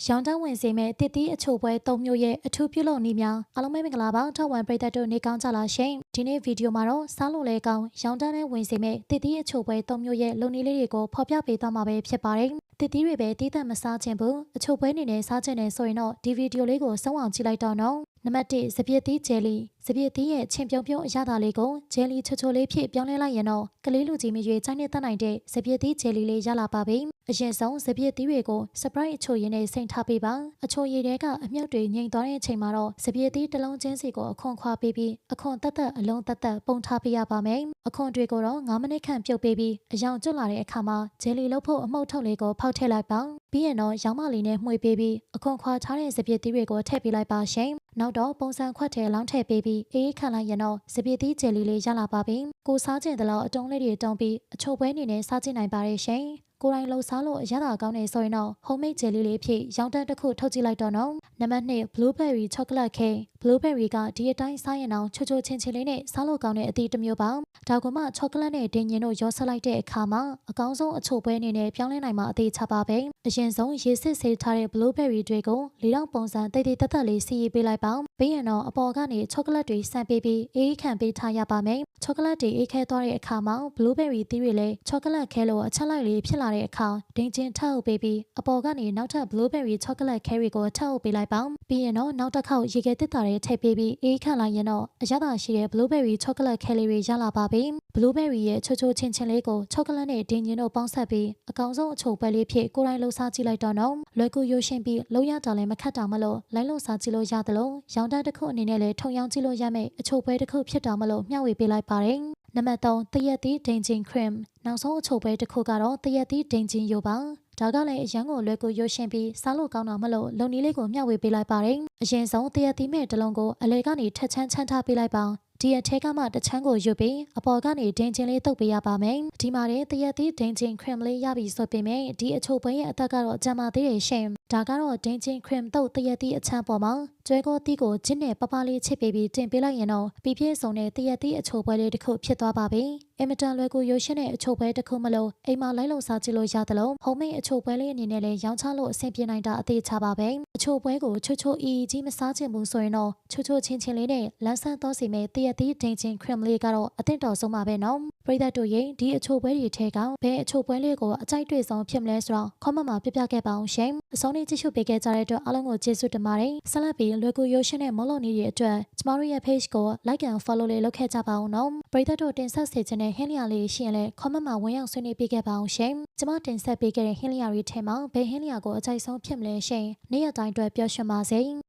ရောင်တန်းဝင်စေမဲ့တစ်သီးအချိုပွဲ၃မျိုးရဲ့အထူးပြုလုပ်နည်းများအားလုံးပဲမင်္ဂလာပါထောက်ဝန်ပရိသတ်တို့နေကောင်းကြလားရှင်ဒီနေ့ဗီဒီယိုမှာတော့စားလို့လဲကောင်းရောင်တန်းနဲ့ဝင်စေမဲ့တစ်သီးအချိုပွဲ၃မျိုးရဲ့လုပ်နည်းလေးတွေကိုဖော်ပြပေးသွားမှာပဲဖြစ်ပါတယ်တစ်သီးတွေပဲတီးသန့်မစားခြင်းဘူးအချိုပွဲအနေနဲ့စားခြင်းနဲ့ဆိုရင်တော့ဒီဗီဒီယိုလေးကိုဆုံးအောင်ကြည့်လိုက်တော့နော်နံပါတ်1စပစ်သီးဂျယ်လီစပစ်သီးရဲ့ချင်းပြုံးပြုံးအရသာလေးကိုဂျယ်လီချိုချိုလေးဖြင့်ပြောင်းလဲလိုက်ရင်တော့ကလေးလူကြီးမရွေးချိုင်းနေတတ်နိုင်တဲ့စပစ်သီးဂျယ်လီလေးရလာပါပြီအရင်ဆုံးစပစ်သီးတွေကိုစပရိုက်အချိုရည်နဲ့စိမ့်ထားပေးပါအချိုရည်တွေကအမြုပ်တွေငြိမ်သွားတဲ့အချိန်မှာတော့စပစ်သီးတစ်လုံးချင်းစီကိုအခွန်ခွာပေးပြီးအခွန်တက်တက်အလုံးတက်တက်ပုံထားပေးရပါမယ်အခွန်တွေကိုတော့9မိနစ်ခန့်ပြုတ်ပေးပြီးအယောင်ကျွတ်လာတဲ့အခါမှာဂျယ်လီလုပ်ဖို့အမှုတ်ထုတ်လေးကိုဖောက်ထည့်လိုက်ပါပြီးရင်တော့ရောင်းမလေးနဲ့မှွေပေးပြီးအခွန်ခွာထားတဲ့စပစ်သီးတွေကိုထည့်ပေးလိုက်ပါရှင်နောက်တော့ပုံစံခွက်ထဲလောင်းထည့်ပေးပြီးအေးခန့်လိုက်ရင်တော့စပစ်သီးဂျယ်လီလေးရလာပါပြီကိုစားကျင်တဲ့လောက်အတုံးလေးတွေတုံးပြီးအချိုပွဲအနေနဲ့စားကျင်နိုင်ပါတယ်ရှင်ကိုယ်တိုင်လှုပ်စားလို့အရသာကောင်းနေဆိုရင်တော့ homemade jelly လေးဖြစ်ရောင်းတန်းတစ်ခုထုတ်ကြည့်လိုက်တော့နော်နံပါတ်2 blueberry chocolate cake blueberry ကဒီအတိုင်းစားရင်တော့ချိုချိုချင်းချင်းလေးနဲ့စားလို့ကောင်းတဲ့အသီးတစ်မျိုးပါဒါကမှ chocolate နဲ့ဒိန်ညင်တို့ရောဆက်လိုက်တဲ့အခါမှာအကောင်းဆုံးအချိုပွဲအနေနဲ့ပြောင်းလဲနိုင်မှာအသေးချပါပဲအရင်ဆုံးရေစစ်ဆေးထားတဲ့ blueberry တွေကိုလေးတောင်ပုံစံတိတ်တိတ်တက်တက်လေးစီးပေးလိုက်ပါပြီးရင်တော့အပေါ်ကနေ chocolate တွေဆန်ပေးပြီးအေးခံပေးထားရပါမယ် chocolate တွေအေးခဲသွားတဲ့အခါမှာ blueberry သီးတွေလည်း chocolate ခဲလို့အချက်လိုက်လေးဖြစ်လာတဲ့အခါဒိန်ချင်းထပ်အုပ်ပေးပြီးအပေါ်ကနေနောက်ထပ် blueberry chocolate carry ကိုထပ်အုပ်ပေးလိုက်ပါပြီးရင်တော့နောက်တစ်ခေါက်ရေခဲတစ်တာတွေထည့်ပေးပြီးအေးခန့်လိုက်ရင်တော့အရသာရှိတဲ့ blueberry chocolate carry တွေရလာပါပြီ blueberry ရဲ့ချိုချိုချင်းချင်းလေးကို chocolate နဲ့ဒိန်ချင်းတို့ပေါင်းဆက်ပြီးအကောင်ဆုံးအချိုပွဲလေးဖြစ်ကိုယ်တိုင်လှုပ်ရှားကြည့်လိုက်တော့နော်လွယ်ကူရိုးရှင်းပြီးလုံးရတာလည်းမခက်တာမလို့လိုင်းလှုပ်ရှားကြည့်လို့ရတယ်လို့ရောင်တန်းတစ်ခုအနေနဲ့လည်းထုံရောင်းကြည့်လို့ရမယ်အချိုပွဲတစ်ခုဖြစ်တာမလို့မျှဝေပေးလိုက်ပါတယ်နံပါတ်3တရက်သီးဒိန်ချင်း cream နောက်ဆုံးအချိုပွဲတစ်ခုကတော့တရက်သီးဒိန်ချင်းရိုပါဒါကလည်းအရန်ကိုလွယ်ကူရိုးရှင်းပြီးစားလို့ကောင်းတာမလို့လုံနည်းလေးကိုမျှဝေပေးလိုက်ပါတယ်အရင်ဆုံးတရက်သီးမဲ့တစ်လုံးကိုအလဲကနေထက်ချမ်းချမ်းထားပေးလိုက်ပါဒီအထက်ကမှတစ်ချမ်းကိုယူပြီးအပေါ်ကနေဒင်းချင်းလေးတုပ်ပေးရပါမယ်ဒီမှာတဲ့တရက်သီးဒင်းချင်း cream လေးရပြီဆိုပေမဲ့ဒီအချိုပွဲရဲ့အသက်ကတော့ကြာမသေးတယ်ရှင်ဒါကတော့ဒင်းချင်း cream တုပ်တရက်သီးအချမ်းပေါ်မှာကျွဲကောသီးကိုဂျင်းနဲ့ပပလေးချစ်ပေးပြီးတင်ပေးလိုက်ရင်တော့ပြည့်စုံတဲ့တရက်သီးအချိုပွဲလေးတစ်ခုဖြစ်သွားပါပြီအင်မတန်လွယ်ကူရိုးရှင်းတဲ့အချိုပွဲတစ်ခုမလို့အိမ်မှာလိုက်လို့စားကြည့်လို့ရတယ်လို့ homemade အချိုပွဲလေးအနေနဲ့လည်းရောင်းချလို့အဆင်ပြေနိုင်တာအသေးချပါပဲအချိုပွဲကိုချိုချိုအီကြီးမစားချင်ဘူးဆိုရင်တော့ချိုချိုချင်းချင်းလေးနဲ့လန်းဆန်းသောစီမဲ့တရက်သီးဒိန်ချင်း cream လေးကတော့အသင့်တော်ဆုံးပါပဲနော်ပရိသတ်တို့ရဲ့ဒီအချိုပွဲတွေထဲကဘယ်အချိုပွဲလေးကိုအကြိုက်တွေ့ဆုံးဖြစ်မလဲဆိုတော့ comment မှာပြပြခဲ့ပါအောင်ရှင်အဆုံးလေးကြည့်ရှုပေးခဲ့ကြတဲ့အတွက်အားလုံးကိုကျေးဇူးတင်ပါတယ်ဆက်လက်ပြီးလွယ်ကူရိုးရှင်းတဲ့မုံလုံးနည်းတွေအတွက်ကျမတို့ရဲ့ page ကို like and follow လေးလုပ်ခဲ့ကြပါအောင်နော်ပရိသတ်တို့တင်ဆက်စေချင်တဲ့ဟင်းလျာလေးရှိရင်လည်း comment မှာဝင်ရောက်ဆွေးနွေးပေးခဲ့ပါအောင်ရှင်ကျမတင်ဆက်ပေးခဲ့တဲ့ဟင်းလျာတွေထဲမှာဘယ်ဟင်းလျာကိုအကြိုက်ဆုံးဖြစ်မလဲရှင်နေ့ရက်တိုင်းအတွက်ပျော်ရွှင်ပါစေ